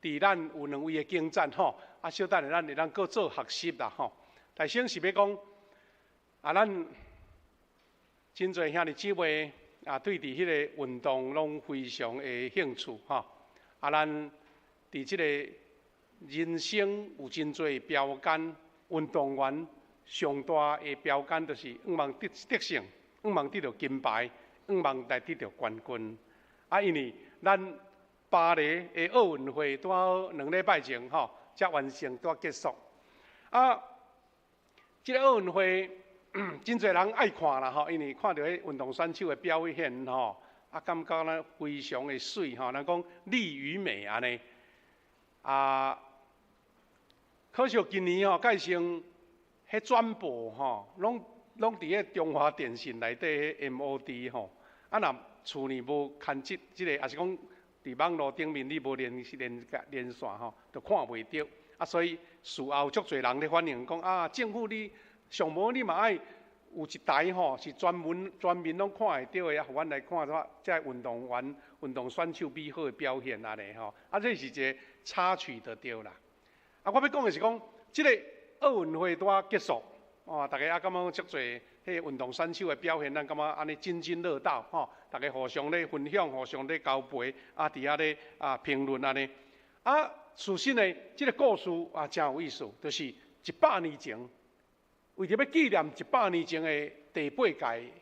伫咱有两位的经赞吼，小等下咱会当搁做学习啦吼。大先是要讲咱真侪兄弟姊妹对伫迄个运动拢非常的兴趣吼。咱伫即个人生有真侪标杆，运动员上大的标杆就是望得胜，望得到金牌，望来得到冠军。因为咱巴黎的奥运会拄好2礼拜前吼，才完成拄结束。即个奥运会真侪人爱看啦吼，因为看到迄运动选手的表现吼，感觉呢非常的水吼，人讲力与美安尼。可惜今年吼，介成迄转播吼，拢伫迄中华电信内底迄 MOD 吼，若厝里无牵即个，也是讲伫网络顶面你无连线吼，就看袂到。所以事后足侪人咧反映讲政府你上无你嘛爱有一台吼，是专门拢看会到的，互阮来看即个运动员、运动选手美好的表现安尼吼。这是一个插曲就对啦。我要讲的是讲，即个奥运会拄结束，大家感觉足侪迄运动选手的表现，咱感觉安尼津津乐道吼，大家互相咧分享，互相咧交陪，伫遐咧评论安尼。事实呢，即个故事真有意思，就是100年前，为着要纪念100年前的第8届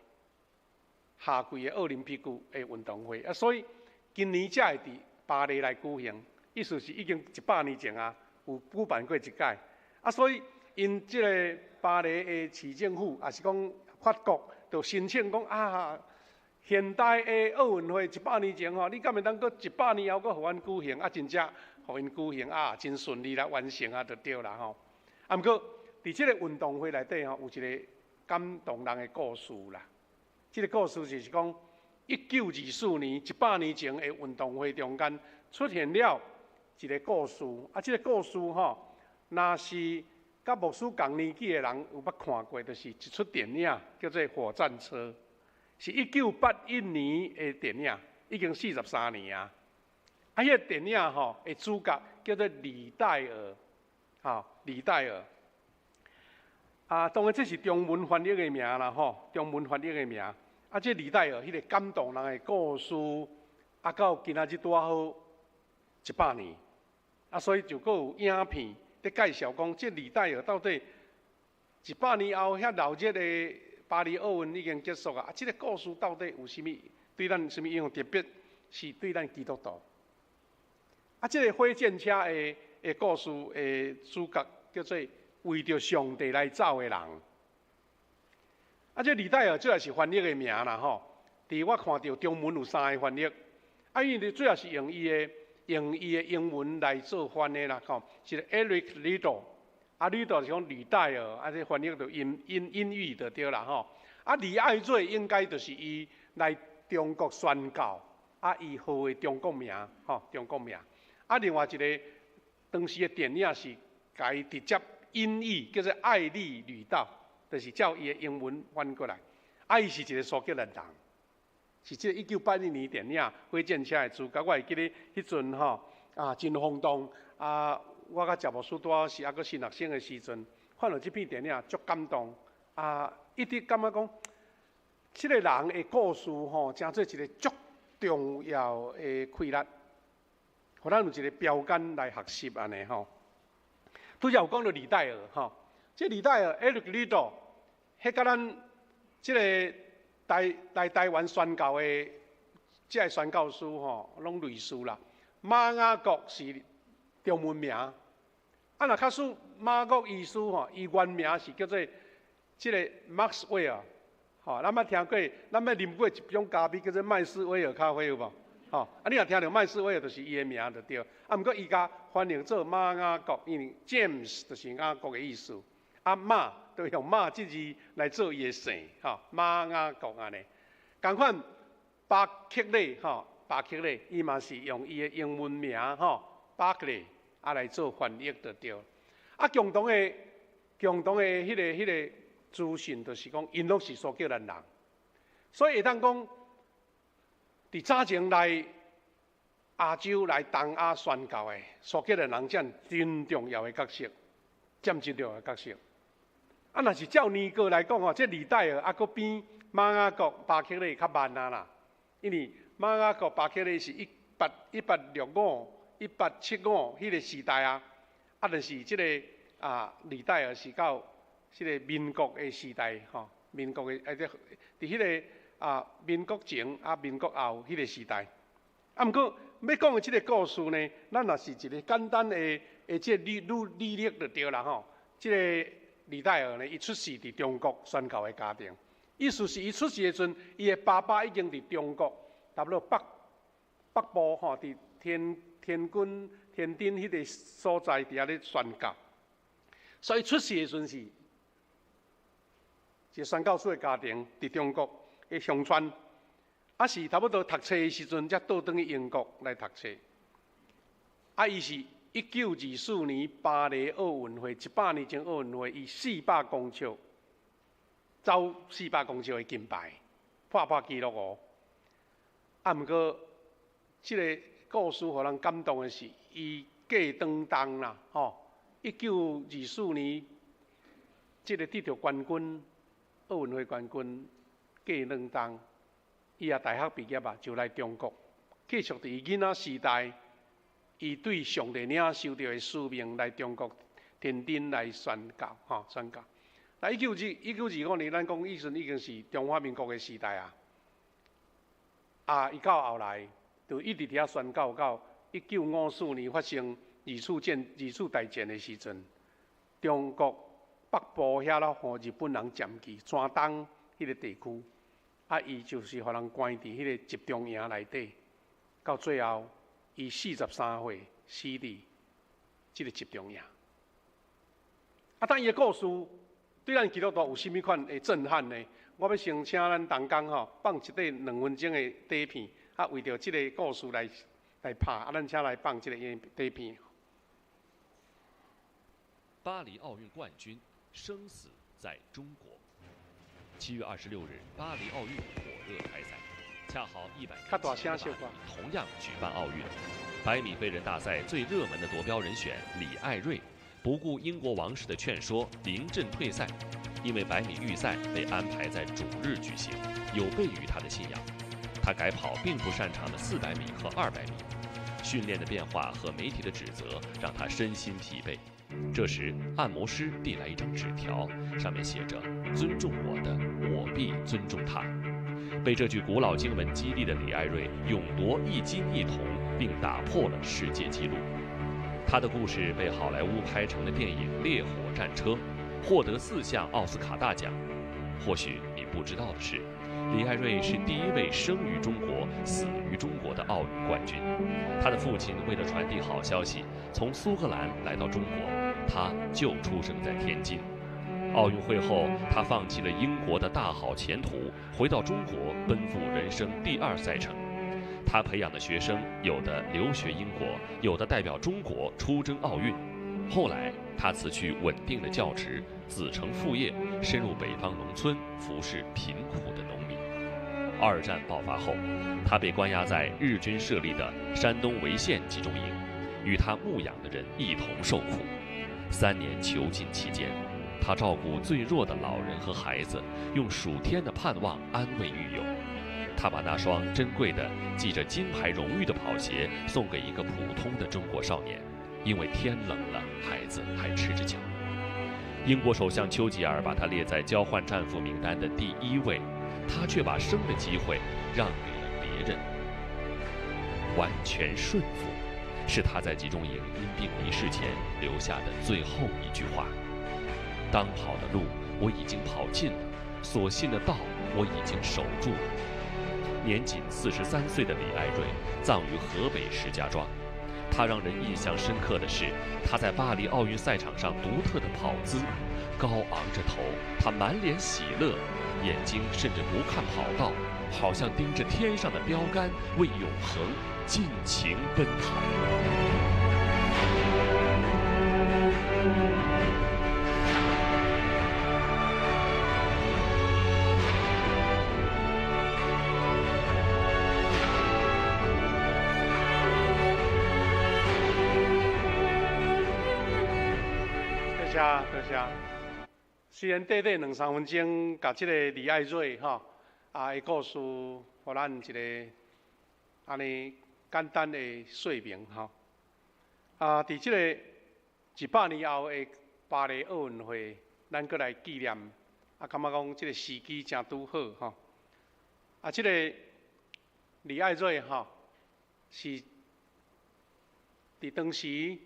夏季的奥林匹克的运动会，所以今年才会伫巴黎来举行。意思是已经100年前有举办过一届，所以因即个巴黎的市政府也是讲法国，就申请讲现代的奥运会100年前吼，你敢会当搁100年后搁互阮举行？真正互因举行真顺利来完成就对啦吼。毋过伫即个运动会内底吼，有一个感动人的故事啦。即个故事就是讲，1924年100年前的运动会中间出现了一个故事。即个故事吼，若是甲牧师同年纪的人有捌看过，就是一出电影叫做《火战车》，是1981年的电影，已经43年啊。迄个电影吼的主角叫做李戴尔，李戴尔。当然这是中文翻译的名啦吼，中文翻译的名。这李戴尔迄个感动人的故事，到今仔日拄好100年，所以就阁有影片咧介绍讲，这李戴尔到底100年后遐闹热的巴黎奥运已经结束啊！这个故事到底有啥物对咱啥物影响特别？是对咱基督徒。这个火箭车的故事的主角叫做为着上帝来走的人。这李戴尔主要是翻译的名啦吼。我看到中文有3个翻译，因为主要是用伊的英文来做翻译啦吼，是 Eric Liddell，Liddell 是讲李戴尔，这翻译就英语就对啦吼。李爱瑞应该就是伊来中国宣教，伊号的中国名吼，中国名。另外一个当时的电影是甲伊直接音译叫做《爱丽旅道》，就是照伊的英文翻过来。伊是一个苏格兰人，是这1981年电影《火箭车》的主角。我会记得迄阵吼真轰动我甲谢牧师拄是还阁新学生的时阵，看到这片电影足感动一直感觉讲，这个人的故事吼，真做一个足重要的开力。互咱有一个标杆来学习安尼吼。拄则有讲到李戴尔吼，这李戴尔 Eric Liddell， 迄甲咱即个台湾宣教的即个宣教师吼，拢类似啦。马雅各是中文名，若较属马国医师吼，伊原名是叫做即个 Maxwell， 吼，咱捌听过，咱捌啉过一种咖啡叫做麦斯威尔咖啡有无？你若听到麦斯威尔，就是伊的名就对。毋过伊甲翻译做马雅各，因为 James 就是雅各的意思。马就用马这字来做伊的姓，马雅各安尼。共款巴克利，巴克利，伊嘛是用伊的英文名巴克利来做翻译就对。共同的迄个资讯，就是讲因拢是苏格兰人，所以会当讲。伫早前来亚洲来东亚宣教的苏格兰人占真重要的角色，占真重要的角色。啊，若是照年过来讲吼，这李戴尔啊，搁比马雅各、巴克勒较慢啊啦，因为马雅各、巴克勒是1865、1875迄个时代啊，啊，但是即个李戴尔是到即个民国的时代吼，民国的伫迄个民国前民国后迄个时代。啊，毋过要讲的即个故事呢，咱若是一个简单的即个履历就对啦吼。即个李戴尔呢，伊出世伫中国宣教的家庭，意思是伊出世的时阵，伊的爸爸已经伫中国，差不多北部吼，伫天津迄个所在伫遐咧宣教，所以出世的时阵是一个宣教士的家庭，伫中国的乡村。啊，是差不多读册的时阵，才倒转去英国来读册。啊，伊是1924年巴黎奥运会100年前奥运会，以400公尺走400公尺的金牌，破纪录哦。啊，毋过即个故事互人感动的是，伊过当当啦，吼！1924年即个得到冠军，奥运会冠军过当当。伊也大学毕业啊，就来中国，继续伫伊囡仔时代，伊对上帝领受到的使命来中国天津来宣教，宣教。那1925年，咱讲以前已经是中华民国的时代啊。伊到后来就一直伫遐宣教到1954年发生二次大战的时阵，中国北部遐咯，互日本人占据，山东迄个地区。伊就是互人关伫迄个集中营内底，到最后，伊43岁死伫即个集中营。但伊的故事对咱基督徒有甚物款的震撼呢？我要先请咱同工放一块2分钟的底片，为着即个故事来拍，咱请来放即个底片。巴黎奥运冠军，生死在中国。7月26日，巴黎奥运火热开赛，恰好100年前同样举办奥运。100米飞人大赛最热门的夺标人选李艾瑞，不顾英国王室的劝说，临阵退赛，因为100米预赛被安排在主日举行，有悖于他的信仰。他改跑并不擅长的400米和200米，训练的变化和媒体的指责让他身心疲惫。这时，按摩师递来一张纸条，上面写着：“尊重我的，我必尊重他。”被这句古老经文激励的李艾瑞，勇夺1金1铜，并打破了世界纪录。他的故事被好莱坞拍成了电影《烈火战车》，获得4项奥斯卡大奖。或许你不知道的是，李艾瑞是第1位生于中国、死于中国的奥运冠军。他的父亲为了传递好消息，从苏格兰来到中国，他就出生在天津。奥运会后，他放弃了英国的大好前途，回到中国奔赴人生第2赛程。他培养的学生，有的留学英国，有的代表中国出征奥运。后来，他辞去稳定的教职，子承父业，深入北方农村，服侍贫苦的农民。2战爆发后，他被关押在日军设立的山东潍县集中营，与他牧养的人一同受苦。3年囚禁期间，他照顾最弱的老人和孩子，用数天的盼望安慰狱友。他把那双珍贵的、系着金牌荣誉的跑鞋送给一个普通的中国少年，因为天冷了，孩子还吃着脚。英国首相丘吉尔把他列在交换战俘名单的第1位，他却把生的机会让给了别人。完全顺服，是他在集中营因病离世前留下的最后一句话。当跑的路我已经跑尽了，所信的道我已经守住了。年仅43岁的李艾瑞葬于河北石家庄。他让人印象深刻的是，他在巴黎奥运赛场上独特的跑姿，高昂着头，他满脸喜乐，眼睛甚至不看跑道，好像盯着天上的标杆，为永恒尽情奔跑。多谢。虽然短短2、3分钟，甲即个李爱瑞吼的故事，互咱一个安尼简单的说明吼。伫即个100年后的巴黎奥运会，咱搁来纪念，感觉讲即个时机真拄好吼。即个李爱瑞吼是伫当时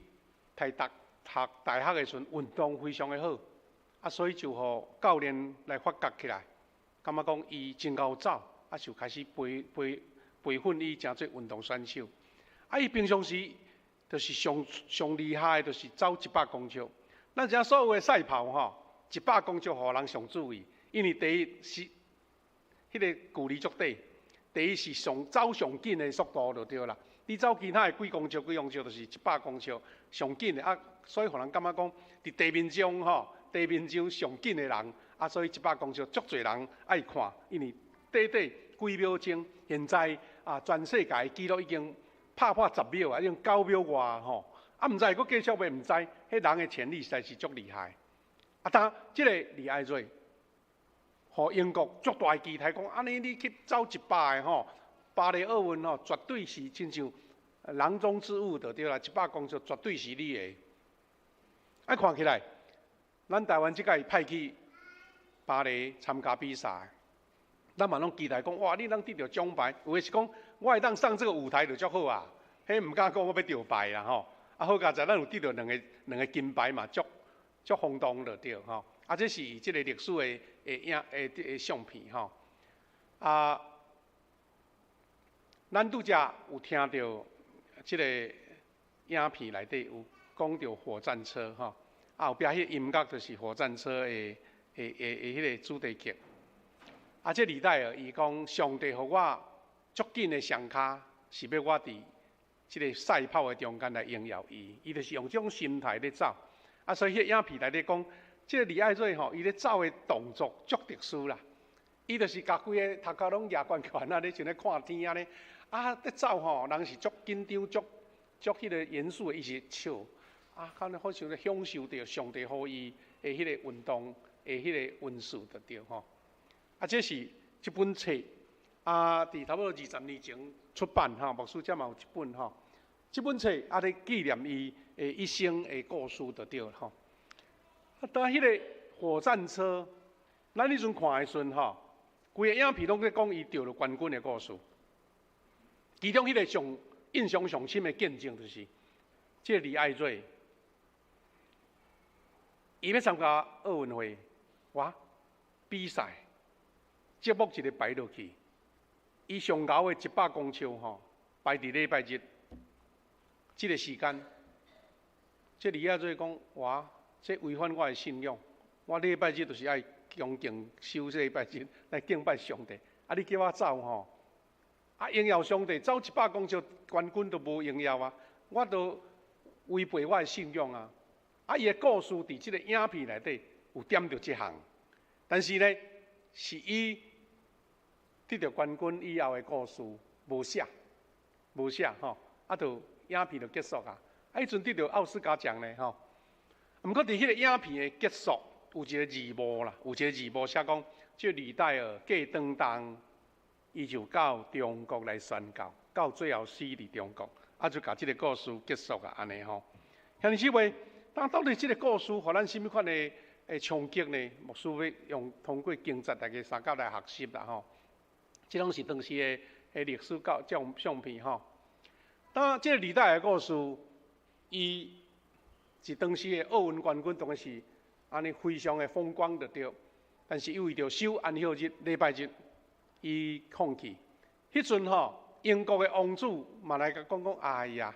台大读大学的时阵，运动非常的好，所以就互教练来发掘起来，感觉讲伊真够走，就开始培训伊成做运动选手。伊平常时就是上厉害，就是走100公尺。咱遮所有的赛跑吼，100公尺互人上注意，因为第一是迄个距离足短，第一是走上紧的速度就对啦。你走其他的几公尺，就是100公尺上紧的所以互人感觉讲，伫地面上地面上上紧的人所以100公尺足侪人爱看，因为短几秒钟，现在全世界纪录已经拍破10秒已经9秒外毋知佫继续袂毋知，迄人的潜力实在是足厉害。当即个李爱瑞，互英国足大期待讲，安尼你去走100个巴黎奥运绝对是亲像囊中之物就对啦，100公尺绝对是你的。看起来，咱台湾即届派去巴黎参加比赛，咱嘛拢期待讲，哇，你能得到奖牌，有诶是讲，我会当上这个舞台就足好啊。迄毋敢讲我要得牌啦好佳在咱有得到两个金牌嘛，足轰动就对这是即个历史的相片咱拄则有听到即个影片内底有讲到火战车后壁迄音乐就是火战车的迄个主题曲。这李戴尔伊讲，上帝互我足紧的双脚，是要我伫即个赛跑的中间来荣耀伊。伊就是用这种心态咧走。所以迄影片内底讲，即个李爱瑞伊咧走的动作足特殊啦。伊就是甲规个头壳拢举悬悬咧，像咧看天咧咧走人是足紧张、足迄个严肃的，伊是笑可能好像咧享受着上帝互伊的迄个运动的迄个运势就对这是即本册伫差不多20年前出版牧师遮嘛有一本即本册咧纪念伊一生的故事就对当迄个火战车，咱迄阵看的时阵规个影片拢在讲伊得了冠军的故事。其中迄个印象上深的见证就是，即个李爱瑞，伊要参加奥运会，比赛。节目一个排落去，伊上高的100公尺排伫礼拜日，这个时间，这李亚瑞讲，这违反我的信仰。我礼拜日就是爱恭敬守礼拜日来敬拜上帝。你叫我走荣耀上帝，走100公尺冠军都无荣耀我都违背我的信仰伊的故事伫这个影片内底有点到这项，但是呢，是伊得到冠军以后的故事无写就影片就结束迄阵得到奥斯卡奖呢毋过伫迄个影片的结束有一个字幕啦，有一个字幕写讲，即李戴尔过当当，伊就到中国来宣教，到最后死伫中国，就甲即个故事结束安尼兄弟姊妹，到底即个故事互咱什么款的冲击呢？牧师要通过经节大家三角来学习啦即拢是当时的历史相片当即个李戴尔故事，伊是当时的奥运冠军，当然是安尼非常的风光就对。但是因为着守安息日礼拜日，伊放弃。迄阵英国的王子嘛来甲讲，哎呀，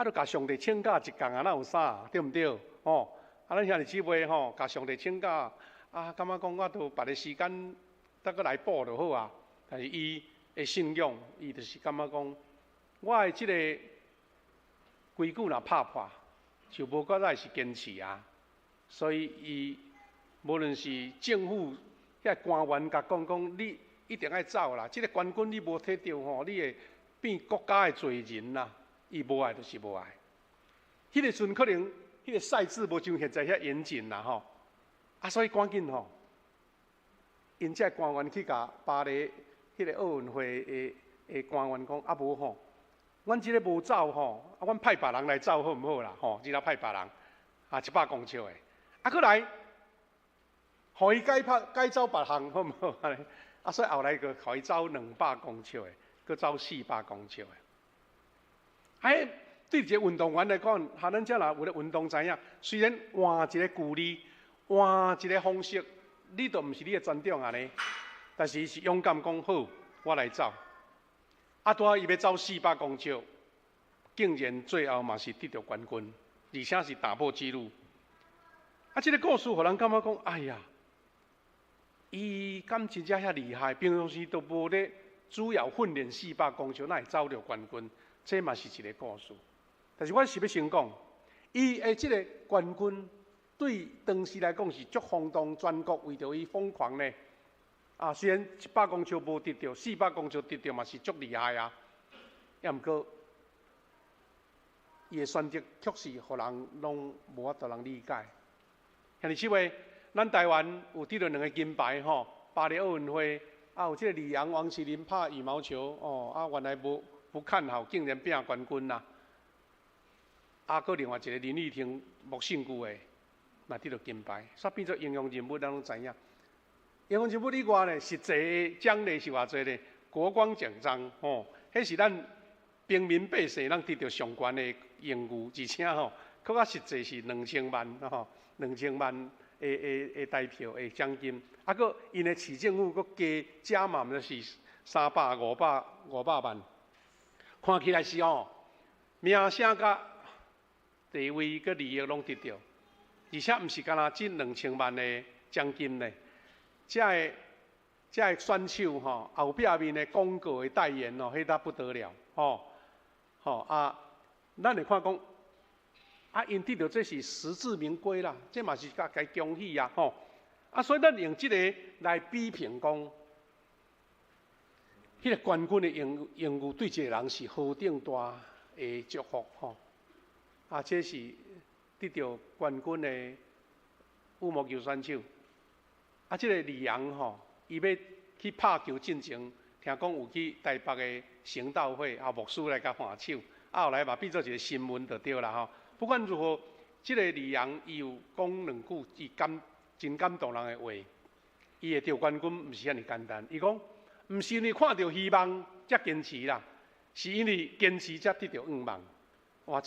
就甲上帝请假一天哪有啥，对毋对？咱兄弟姊妹甲上帝请假感觉讲我都别个时间再搁来补就好但是伊的信仰，伊就是感觉讲，我的即个规矩若拍破，就无搁再是坚持所以伊无论是政府遐官员甲讲，你一定爱走啦。即个冠军你无摕到你会变国家的罪人啦。伊无爱就是无爱。迄个时阵可能迄个赛制无像现在遐严谨啦吼，啊，所以赶紧吼，因这官员去甲巴黎迄个奥运会的官员讲，啊无吼，阮即个无走吼，啊，阮派别人来走好毋好啦？吼，只啦派别人，啊，100公尺的，啊，过来，互伊改走别项好毋好？啊，所以后来个互伊走200公尺的，佮走400公尺的，哎。对一个运动员来讲，哈，咱遮若有咧运动知影，虽然换一个距离，换一个方式，你都毋是你的专长安尼，但是伊是勇敢讲好，我来走。啊，拄伊要走400公尺，竟然最后嘛是得到冠军，而且是打破纪录。啊，这个故事互人感觉讲，哎呀，伊敢真正遐厉害，平常时都无咧主要训练400公尺，哪会走着冠军？这嘛是一个故事。但是我是要先讲，伊的这个冠军对当时来讲是足轰动全国，为着伊疯狂呢。啊，虽然100公尺无得到，400公尺得到嘛是足厉害啊。也毋过，伊的选择确实互人拢无法度人理解。像你即位，咱台湾有得到2个金牌吼，巴黎奥运会啊有这个李阳、王麒麟拍羽毛球哦，啊原来不看好，竟然变冠军啦。啊，搁另外一个林立婷、莫姓句的，嘛得到金牌，煞变做英雄人物，咱拢知影。英雄人物以外呢，实际的奖励是偌济呢？国光奖章，吼，迄是咱平民百姓咱得到上悬的荣誉，而且吼，搁较实际是2000万，吼，2000万的台票的奖金。啊，搁因的市政府搁加码就是300、500万，看起来是吼，名声甲地位佮利益拢得到，而且毋是干那这2000万的奖金呢，这个选手吼后壁面的广告的代言哦，迄搭不得了吼啊！咱会看讲啊，因得到这是实至名归啦，这嘛是甲该恭喜啊吼啊！所以咱用这个来比评讲，迄个冠军的荣誉对一个人是何等大的祝福吼。啊，这是得到冠军的羽毛球选手。啊，这个李阳吼，伊要去拍球进前，听讲有去台北的行道会，啊，牧师来甲换手，啊，后来嘛变做一个新闻就对啦吼。不管如何，这个李阳伊有讲2句伊真感动人的话，伊会得冠军，毋是遐尼简单。伊讲，毋是因为看到希望才坚持啦，是因为坚持才得到愿望。哇，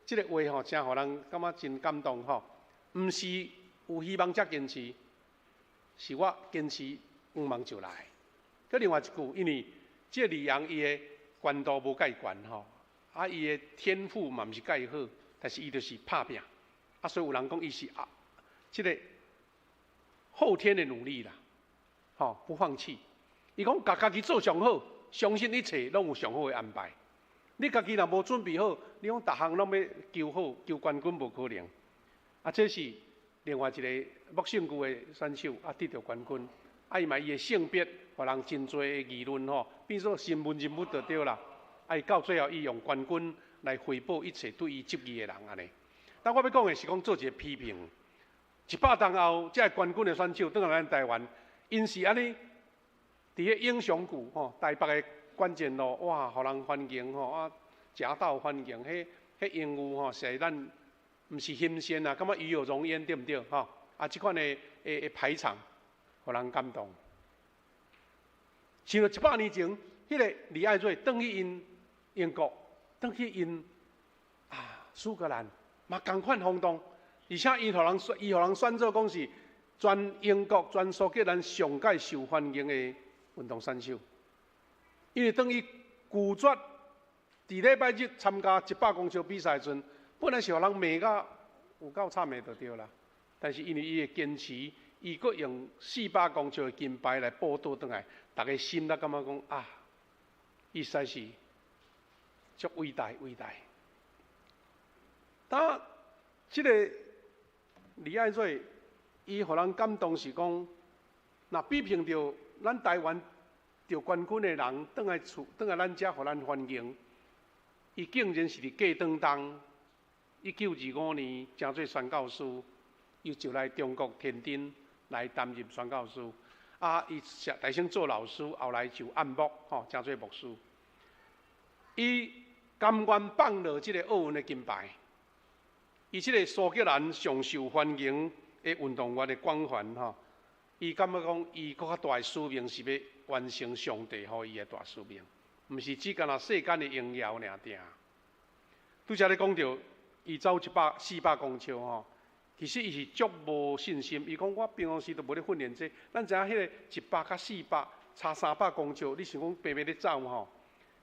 这个话吼，真互人感觉真感动吼。毋是有希望才坚持，是我坚持愿望就来。佮另外一句，因为这李阳伊的悬度无介悬吼，啊伊的天赋嘛毋是介好，但是伊就是拍拼，啊所以有人讲伊是这个后天的努力啦，吼不放弃。伊讲家己做上好，相信一切拢有上好的安排。你家己若无准备好，你讲逐项拢要求好、求冠军无可能。啊，这是另外一个莫姓句的选手啊，得到冠军。啊，伊嘛伊的性别，互人真侪的议论吼，变做新闻人物就对啦。啊，伊到最后伊用冠军来回报一切对伊质疑的人安尼。但我要讲的是讲做一个批评。100年后，这冠军的选手倒来咱台湾，因是安尼，伫个英雄谷吼，台北的关键路，哇，互人欢迎吼啊，夹道欢迎，迄英语吼，是咱毋是新鲜啊，感觉与有荣焉，对毋对吼？啊，即款的排场，互人感动。像100年前，迄个李爱瑞转去因英国，转去因苏格兰，嘛同款轰动，而且伊互人选做讲是全英国、全苏格兰上界受欢迎的运动选手。因为等于拒绝伫礼拜日参加100公尺比赛阵，本来是互人骂甲有够惨的就对啦。但是因为伊的坚持，伊阁用400公尺的金牌来报道倒来，大家心内感觉讲啊，伊实在是足伟大伟大。但即个李爱瑞，伊互人感动是讲，若比拼着咱台湾。得冠军的人倒来咱遮，互咱欢迎。伊竟然是伫过当中1925年正做宣教师，又就来中国天津来担任宣教师。伊大先做老师，后来就按牧，正做牧师。伊甘愿放落即个奥运的金牌，伊即个苏格兰上受欢迎的运动员的光环，伊感觉讲，伊搁较大的使命是要完成上帝予伊的大使命，毋是只干那世间的荣耀尔定。拄则咧讲到，伊走400公尺其实伊是足无信心。伊讲我平常时都无咧训练这，咱知影迄个100甲400差300公尺，你想讲白白咧走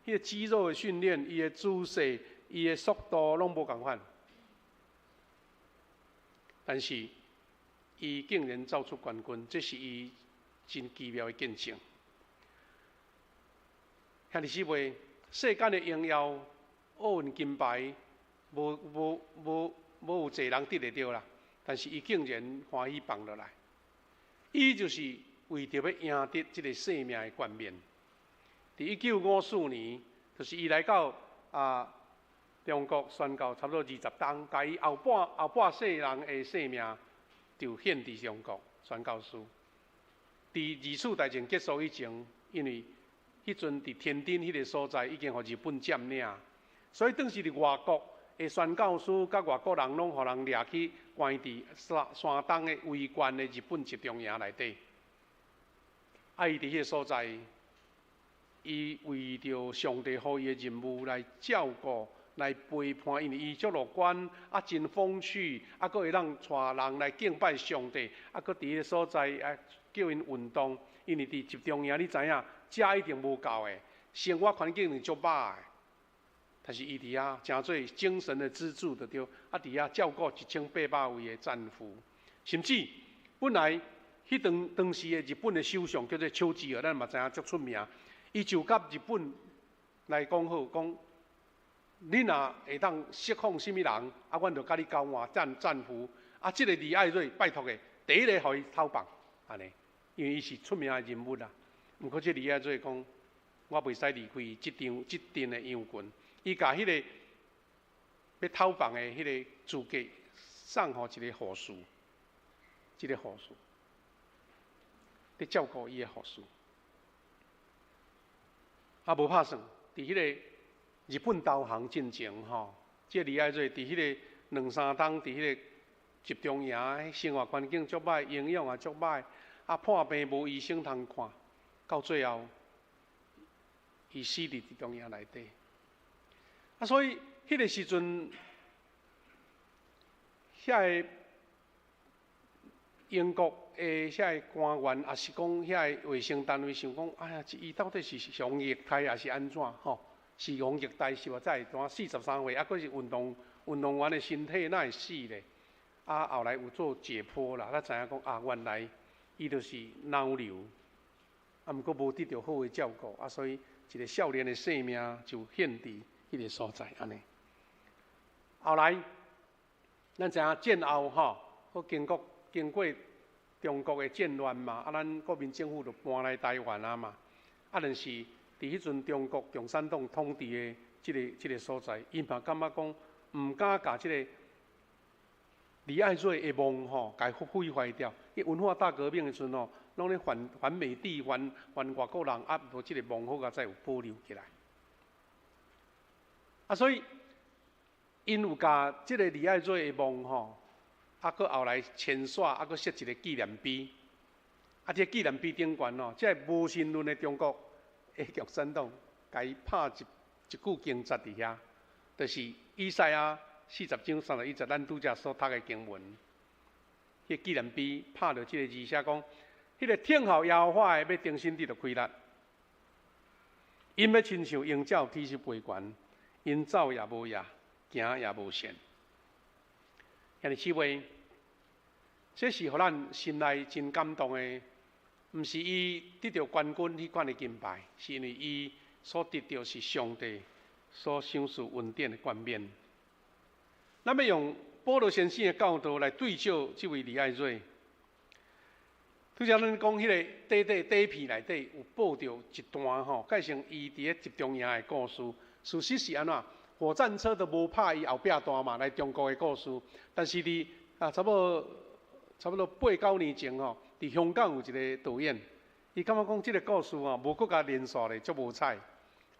迄个肌肉的训练，伊的姿势、伊的速度拢无共款。但是，伊竟然走出冠军，这是伊真奇妙的见证。兄弟姊妹，世间的荣耀、奥运金牌，无有侪人得得到啦。但是伊竟然欢喜放落来，伊就是为着要赢得这个生命的冠冕。伫1954年，就是伊来到中国宣教差不多20冬，甲伊后半世人的生命就献伫中国宣教师。伫二次大战结束以前，因为迄阵伫天津迄个所在已经互日本占领，所以当时伫外国的宣教师甲外国人拢互人掠去关伫山东的围观的日本集中营内底。伊伫迄个所在，伊为着上帝予伊的任务来照顾、来陪伴，因为伊足乐观，真风趣，佫会让带人来敬拜上帝，佫伫迄个所在叫因运动，因为伫集中营，你知影，食一定无够的，生活环境一定足歹的。但是伊伫遐诚做精神的支柱，就对。伫遐照顾1800位的战俘，甚至本来迄当时的日本的首相叫做丘吉尔，咱嘛知影足出名。伊就甲日本来讲好，讲你若会当释放什么人，阮就甲你交换战俘。即个李爱瑞拜托的，第一个互伊投放，安尼，因为伊是出名的人物啦。毋过这李爱瑞讲，我袂使离开即阵的洋群。伊甲迄个要投放的迄个资格送互一个护士，伫照顾伊的护士。无拍算，伫迄个日本投降进前即李爱瑞伫迄个2、3冬，伫迄个集中营，生活环境足歹，营养也足歹，破病无医生通看，到最后，伊死伫集中营内底。所以迄个时阵，遐个英国的遐个官员，也是讲遐个卫生单位想讲，哎呀，伊到底是上虐待还是安怎？是用虐待是无？才会43岁，佫是运动员的身体，哪会死咧？后来有做解剖啦，才知影讲原来伊就是脑瘤，毋过无得到好的照顾，所以一个少年的生命就献伫迄个所在安尼。后来，咱知影战后好经过中国的战乱嘛，咱国民政府就搬来台湾嘛。但是伫迄阵中国共产党统治的即个所在，伊嘛感觉讲毋敢甲即个李爱瑞的梦甲毁坏掉。伊文化大革命的时阵拢咧反美帝、反外国人，无即个梦好再有保留起来。所以因有甲即个李爱瑞的梦佫后来签刷，佫设一个纪念碑。这纪念碑顶悬这无神论的中国的共产党，甲伊拍一句经节伫遐，就是以赛亚40章31节，咱拄则所读的经文。迄纪念碑拍着即个字写讲，迄个听候耶和华的要定心地就开力，因要亲像鹰鸟天时飞悬，因走也无野，行也无限。兄弟姊妹，这是互咱心内真感动的，毋是伊得到冠军迄款的金牌，是因为伊所得到是上帝所赏赐恩典的冠冕。咱要用保罗先生的教导来对照这位李爱瑞。拄则咱讲迄个底片内底有报着一段介绍伊伫咧集中营的故事。事实是安怎？火战车都无拍伊后壁弹嘛，来中国的故事。但是伫差不多8、9年前吼，伫香港有一个导演，伊感觉讲即个故事吼无搁甲连续咧，足无彩。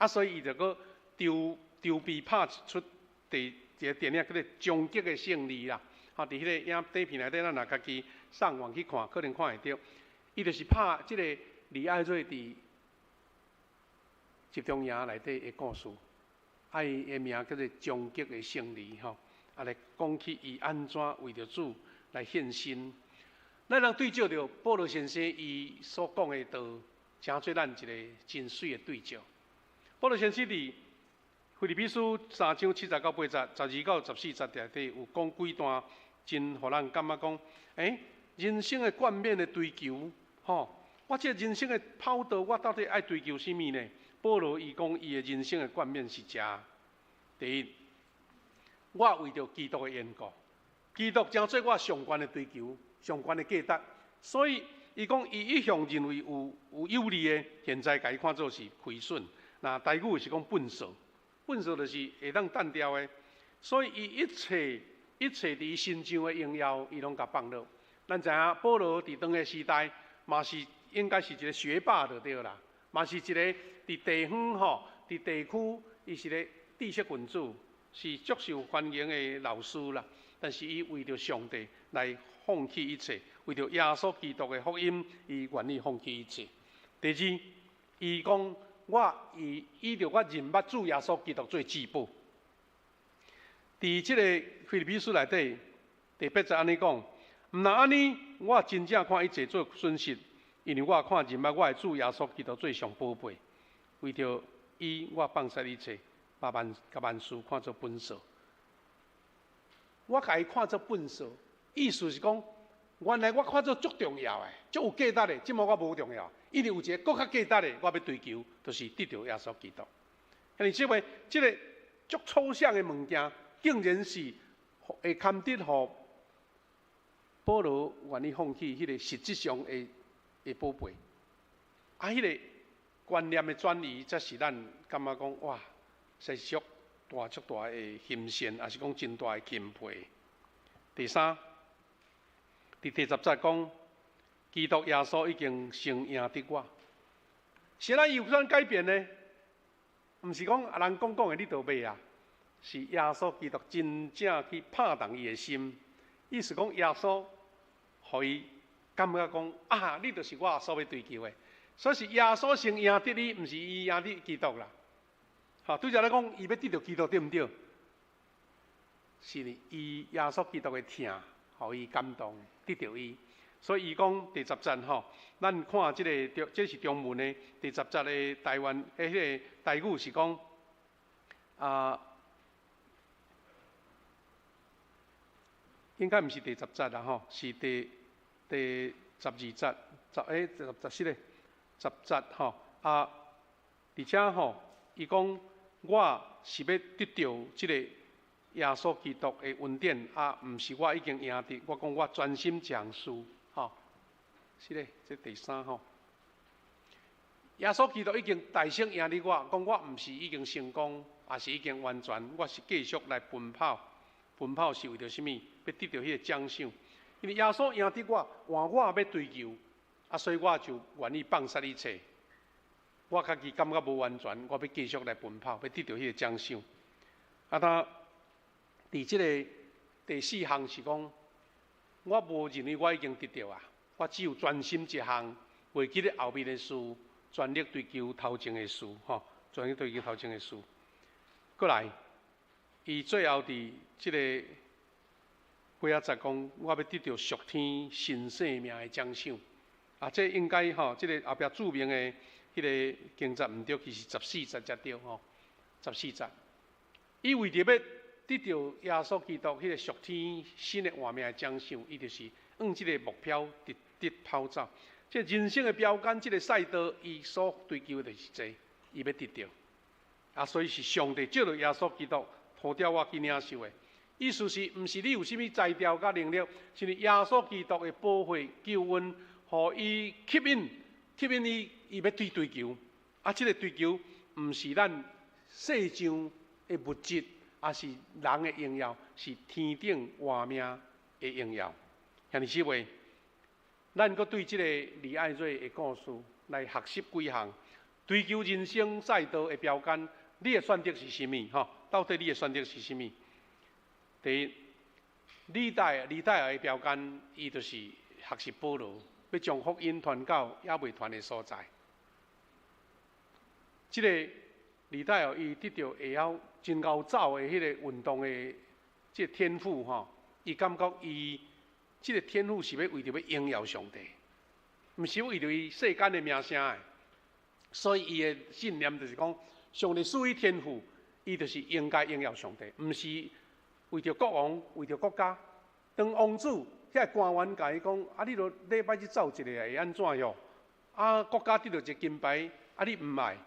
所以伊就搁筹备拍出一个电影叫做《终极的胜利》啦。伫迄个影片内底，咱若家己上网去看，可能看会到。伊就是拍即个李爱瑞伫集中营内底的故事。伊的名叫做《终极的胜利》吼，来讲起伊安怎为着主来献身。咱人对照着保罗先生伊所讲的道，诚做咱一个真水的对照。保罗先生伫腓立比书3章7到8节、12到14节内底有讲几段，真互咱感觉讲，人生的冠冕的追求，我这人生的跑道，我到底爱追求什么呢？保罗伊讲，伊的人生的冠冕是这：第一，我为着基督的缘故，基督将做我上悬的追求、上悬的价值。所以伊讲，伊一向认为有利的，现在甲伊看作是亏损。那台语是讲笨手，笨手就是会当单调的。所以伊一切伫身上的荣耀，伊拢甲放落。咱知影保罗伫当个时代，嘛是应该是一个学霸就对啦，嘛是一个伫地方伫地区，伊是个知识分子，是足受欢迎的老师啦。但是伊为着上帝来放弃一切，为着耶稣基督的福音，伊愿意放弃一切。第二，伊讲我以着我认捌主耶稣基督做至宝。伫即个腓立比书内底，第8节安尼讲。毋若安尼，我真正看一切做损失，因为我看认捌我的主耶稣基督最上宝贝，为着伊，我放下一切，把万事看作本数。我甲伊看作本数，意思是讲，原来我看作足重要的，足有价值的，即么我无重要，因为有一个更较价值的，我要追求，就是得到耶稣基督。因即个足抽象的物件，竟然是会堪得互保罗愿意放弃迄个实质上的宝贝，迄个观念的转移，才是咱感觉讲哇，是足大的欣羡，也是讲真大的钦佩。第三，伫第10节讲，基督耶稣已经先赢得我，是咱有啥改变呢？毋是讲人讲的你就袂啊，是耶稣基督真正去拍动伊的心。意思讲，耶稣，互伊感觉讲你就是我所要追求的，所以是耶稣先赢得你，毋是伊赢得基督啦。对着来讲，伊要得到基督对毋对？是伊耶稣基督的疼，互伊感动，得到伊。所以伊讲第10节咱看这是中文的第10节的台湾迄个台语是讲应该毋是第10节啦是第12节10咧10节而且伊讲我是要得到即个耶稣基督的恩典毋是我已经赢得，我讲我专心讲书是咧这第3耶稣基督已经大胜赢得我，讲我毋是已经成功，也是已经完全，我是继续来奔跑。奔跑是为着什么？要得到迄个奖赏。因为耶稣赢得我，换我要追求，所以我就愿意放下一切。我家己感觉无完全，我要继续来奔跑，要得到迄个奖赏。伫即个第4项是讲，我无认为我已经得到啊，我只有专心一项，袂记咧后面的事，全力追求头前的事，全力追求头前的事。过来。伊最后伫即个8节讲，我要得到属天新生命的奖赏。这应该即个后壁著名的迄个经节毋对，其实14节才对14节。伊为着要得到耶稣基督迄个属天新的活命的奖赏，伊就是往即个目标直直跑走。即人生的标杆，即个赛道，伊所追求的就是这，伊要得到。所以是上帝借着耶稣基督。呼召我去领受的，意思是，毋是你有啥物才调甲能力，是耶稣基督的保护救恩，互伊吸引伊要去追求。即个追求毋是咱世上的物质，也是人的荣耀，是天顶活命的荣耀。兄弟姊妹，咱阁对这个李爱瑞的故事来学习几项，追求人生赛道的标杆，你的选择是啥物？吼，到底你的选择是啥物？第一，历代的标杆，伊就是学习保罗，要将福音传到也未传的所在。这个历代哦，伊得到会晓真高走的迄个运动的这个天赋吼，伊感觉伊这个天赋是要为着要荣耀上帝，毋是为着伊世间的名声的。所以伊的信念就是讲，上帝赐予天赋，伊就是应该荣耀上帝，毋是为着国王，为着国家。当王子遐官员甲伊讲，啊，你著礼拜去走一个会安怎哟？啊，国家得到一个金牌，啊，你毋爱？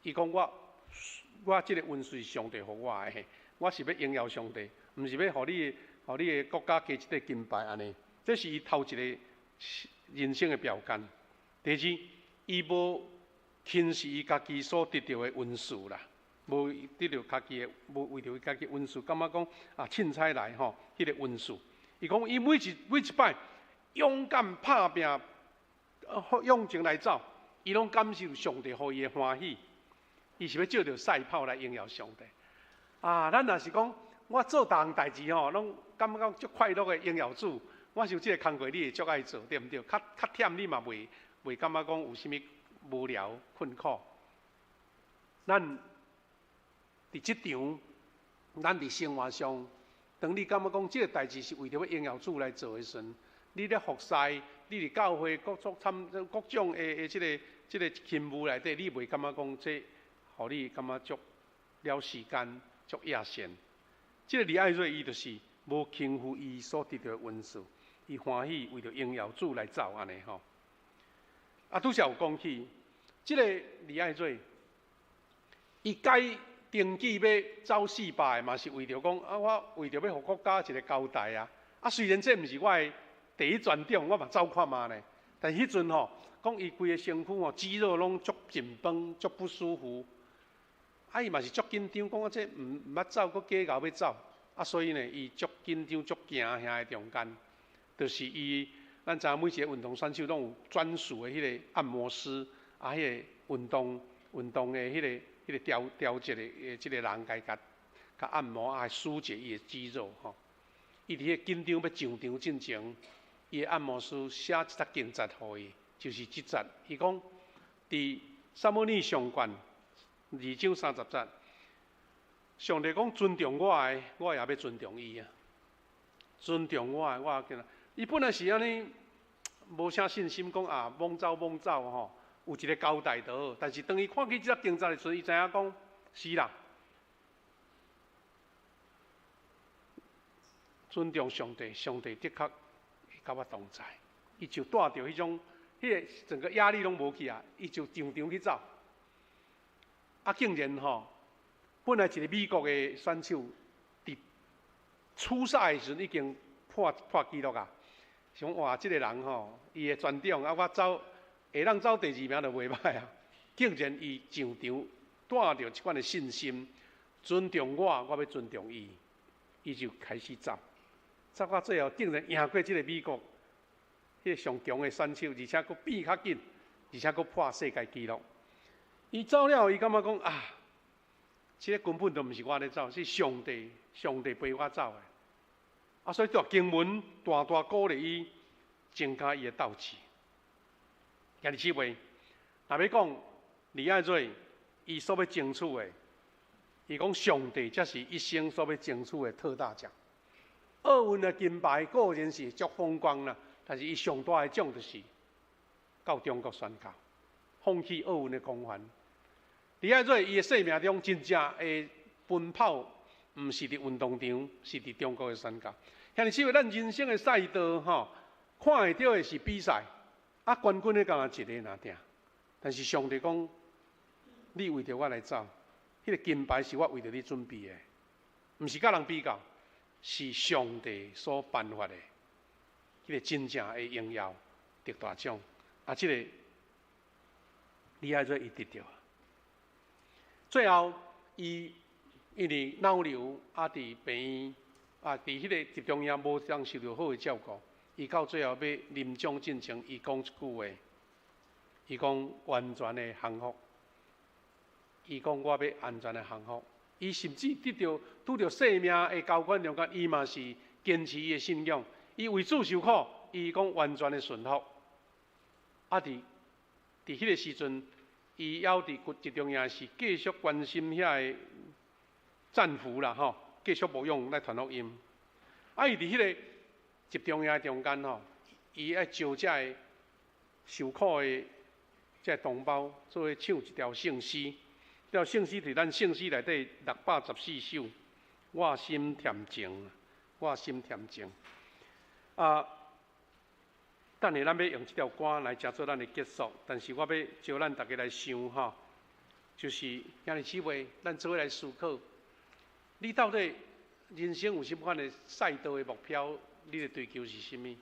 伊讲我即个运势是上帝互我的，我是要荣耀上帝，毋是要互你的国家加一个金牌安尼。这是伊头一个人生的标杆。第二，伊无轻视伊家己所得到的运势啦，无得到家己的，无为着伊家己运势，感觉讲啊凊彩来吼，迄个运势。伊讲伊每一摆勇敢拍拼，勇情来走，伊拢感受上帝互伊的欢喜。伊是要借着赛跑来荣耀上帝。啊，咱若是讲我做逐项代志吼，拢感觉足快乐的荣耀主。我想这个工作你会足爱做，对毋对？较忝你嘛袂感觉讲有啥物无聊困苦。咱伫即场，咱伫生活上，当你感觉讲这个代志是为着要荣耀主来做的时阵，你咧服侍，你伫教会各种的即个勤务内底，你袂感觉讲这？互你感觉足了时间，足野线。这个李爱瑞伊就是无轻负伊所得到的运势，伊欢喜为着荣耀主来走安尼吼。啊，拄则有讲起，这个李爱瑞，伊该登记要走四百，嘛是为着讲啊，我为着要互国家一个交代啊。啊，虽然这毋是我的第一专长，我嘛走看嘛呢。但迄阵吼，讲伊规个身躯吼肌肉拢足紧绷，足不舒服。啊，伊嘛是足紧张，讲我这毋捌走，佫假熬要走，啊，所以呢，伊足紧张、足惊遐的中间，就是伊，咱知影每一个运动选手拢有专属的迄个按摩师，啊，迄个运动的迄个调节的即个人甲按摩，啊，疏解伊的肌肉吼。伊伫迄紧张要上场进前，伊的按摩师写一则经节互伊，就是即节，伊讲伫撒母耳上卷。2章30节，上帝讲尊重我的，我也要尊重伊啊。尊重我的，我也见。伊本来是安尼，无啥信心，讲啊，莽走吼，有一个交代就好。但是当伊看起这个经节的时阵，伊知影讲是啦，尊重上帝，上帝的确会甲我同在。伊就带着迄种，迄个整个压力拢无去啊，伊就上场去走。啊，竟然吼，本来一个美国的选手，伫初赛的时阵已经破纪录啊！想哇，这个人吼，伊的专长啊，我走会当走第2名就袂歹啊！竟然伊上场带着即款的信心，尊重我，我要尊重伊，伊就开始走，走到最后竟然赢过这个美国迄个上强的选手，而且佫变较紧，而且佫破世界纪录。伊走了，伊感觉讲啊，这个根本就毋是我咧走，是上帝陪我走的。啊，所以读经文大鼓励伊，增加伊的斗志。兄弟姊妹，若要讲李爱瑞伊所要争取的，伊讲上帝才是一生所要争取的特大奖。奥运的金牌固然是足风光啦，但是伊上大的奖就是到中国宣告，放弃奥运的光环。李爱瑞伊的生命中真正的奔跑，毋是伫运动场，是伫中国的宣告。兄弟姊妹，咱人生的赛道吼，看会到的是比赛，啊，冠军的敢若一个若定。但是上帝讲，你为着我来走，迄个金牌是我为着你准备的，毋是甲人比较，是上帝所颁发的，迄个真正的荣耀得大奖。啊，这个李爱瑞伊得到。最后，伊因为脑瘤伫病院伫迄个集中营无当受到好的照顾，伊到最后要临终进前，伊讲一句话，伊讲完全的幸福。伊讲我要安全的幸福。伊甚至拄着生命的交关中间，伊嘛是坚持伊的信仰。伊为主受苦，伊讲完全的顺服。伫迄个时阵，伊还伫集中营是继续关心遐个战俘啦吼，继续牧养来传福音。伊伫迄个集中营中间吼，伊爱招遮个受苦的遮同胞，做伙唱一条圣诗。这条圣诗伫咱圣诗内底614首。我心恬静，我心恬静。等下咱要用这条歌来做咱的结束，但是我要招咱大家来想吼，就是兄弟姊妹，咱做伙来思考，你到底人生有什么款的赛道的目标？你的追求是甚么？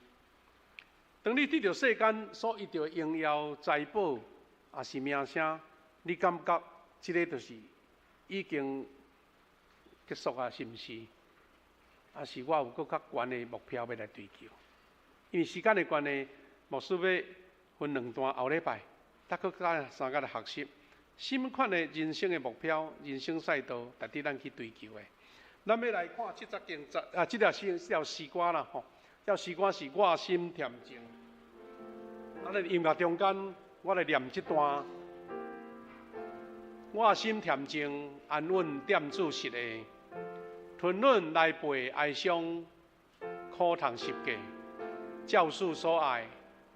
当你得到世间所遇到的荣耀、财宝，也是名声，你感觉这个就是已经结束啊？是毋是？还是我有搁较悬的目标要来追求？因为时间的关系，牧师要分2段，后礼拜，再搁加3天来学习，什么款的人生的目标、人生赛道，值得咱去追求的。咱要来看这条诗歌啦吼，这条诗歌是我心恬静。咱音乐中间，我来念这段。我心恬静，安稳踮住实的，吞忍来背哀伤，苦痛十架。教主所爱，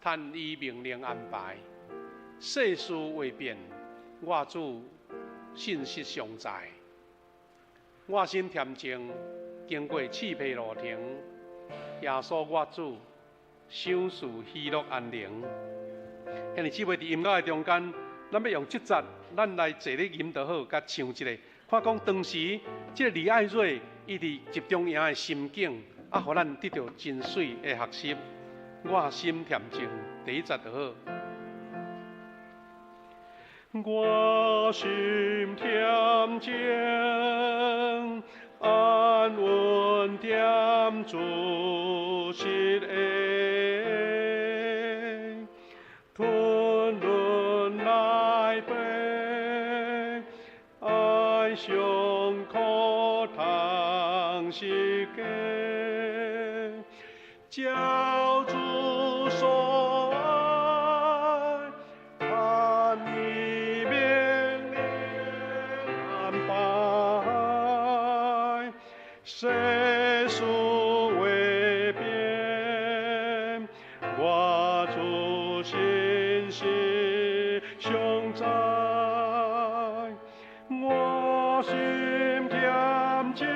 趁伊命令安排，世事未变，我主信实常在。我心恬静，经过刺皮路程，耶稣我主，享受喜乐安宁。兄弟姊妹，伫音乐的中间，咱要用这节，咱来坐咧吟就好，甲唱一个。看讲当时，这个李爱瑞伊伫集中营的心境，互咱得到真水的学习。我心恬静，第一节就好。我心恬静，安稳踮住实的，吞忍来背，哀伤苦痛是假，教主所爱，按你命令安排，世事未变，我主信实常在，我心恬静，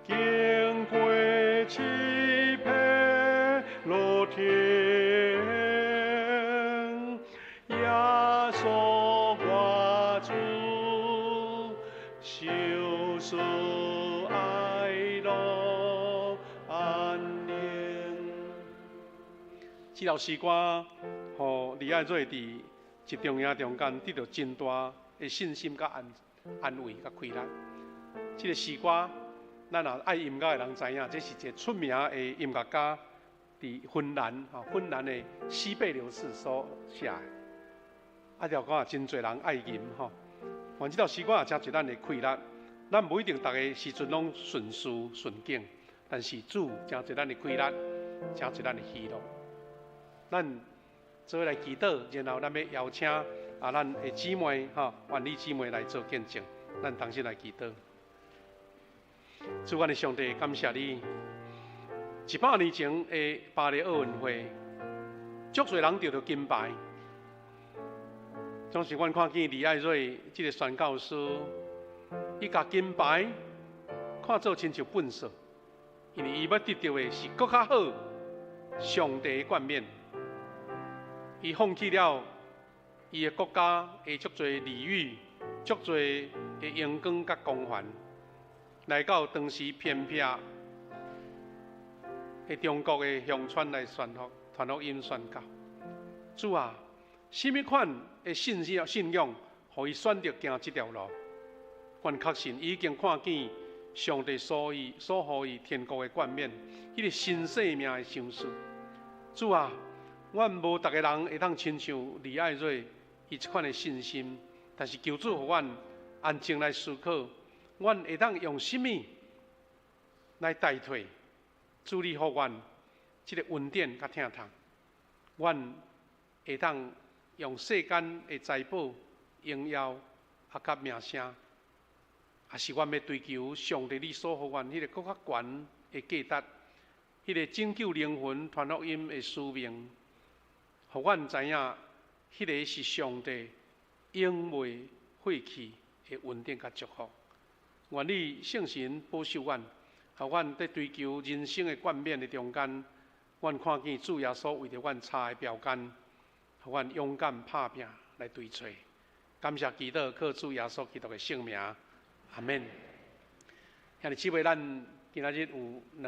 经过刺皮路程，耶稣我主，受死爱乐安宁。这条诗歌，互李爱瑞伫集中营中间得到真大的信心、甲安慰、甲快乐。这个诗歌，咱也爱音乐的人知影，这是一个出名的音乐家伫芬兰的西贝流士所写的。条歌也真侪人爱吟吼。反正这条诗歌也真侪咱的快乐。咱不一定逐个时阵拢顺事顺境，但是主真侪咱的快乐，真侪咱的喜乐。咱做伙来祈祷，然后咱要邀请咱的姊妹愿意姊妹来做见证。咱同时来祈祷。主，我的上帝，感谢你！100年前的巴黎奥运会，足侪人得到金牌。总是阮看见李爱瑞这个宣教师，伊甲金牌看做亲像粪扫，因为伊要得到的是更较好上帝的冠冕。伊放弃了伊的国家的足侪礼遇、足侪的荣光甲光环。来到当时偏僻的中国的乡村来传福音宣教。主啊，什么款的信仰，互伊选择行这条路？阮确信已经看见上帝所予伊天国的冠冕，迄个新生命的赏赐。主啊，阮无逐个人会当亲像李爱瑞伊即款的信心，但是求主互阮安静来思考，阮会当用什么来代替主你互阮即个恩典甲疼痛？阮会当用世间的财宝、荣耀甲名声，还是阮要追求上帝你所互阮迄个更较悬的价值，迄个拯救灵魂、传福音的使命，互阮知影，迄个是上帝永未废弃的恩典甲祝福。愿你圣神保守阮，互阮在追求人生的冠冕的中间，阮看见主耶稣为着阮插的标杆，互阮勇敢拍拼来追找。感谢祈祷，靠主耶稣基督的圣名，阿免。兄弟姊妹，咱今仔日有两。